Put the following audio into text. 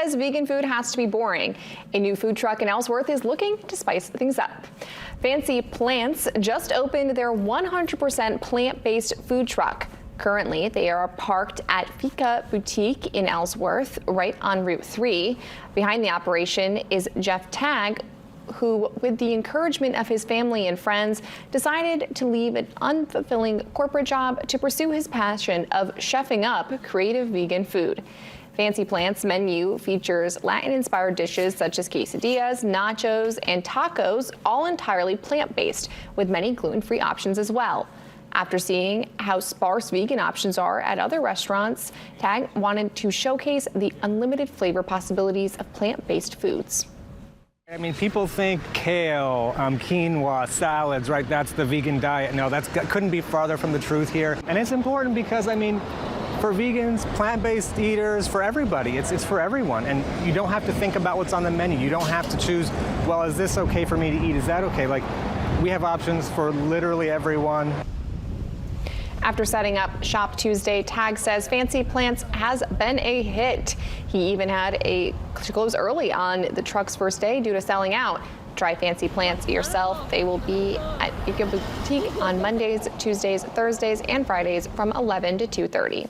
As vegan food has to be boring. A new food truck in Ellsworth is looking to spice things up. Fancy Plants just opened their 100% plant-based food truck. Currently, they are parked at Fika Boutique in Ellsworth, right on Route 3. Behind the operation is Jeff Tagg, who, with the encouragement of his family and friends, decided to leave an unfulfilling corporate job to pursue his passion of chefing up creative vegan food. Fancy Plants' menu features Latin-inspired dishes such as quesadillas, nachos, and tacos, all entirely plant-based, with many gluten-free options as well. After seeing how sparse vegan options are at other restaurants, Tagg wanted to showcase the unlimited flavor possibilities of plant-based foods. I mean, people think kale, quinoa, salads, right? That's the vegan diet. No, that couldn't be farther from the truth here. And it's important because, I mean, for vegans, plant-based eaters, for everybody, it's for everyone. And you don't have to think about what's on the menu. You don't have to choose, well, is this okay for me to eat? Is that okay? Like, we have options for literally everyone. After setting up Shop Tuesday, Tagg says Fancy Plants has been a hit. He even had to close early on the truck's first day due to selling out. Try Fancy Plants yourself. They will be at Fika Boutique on Mondays, Tuesdays, Thursdays, and Fridays from 11 to 2:30.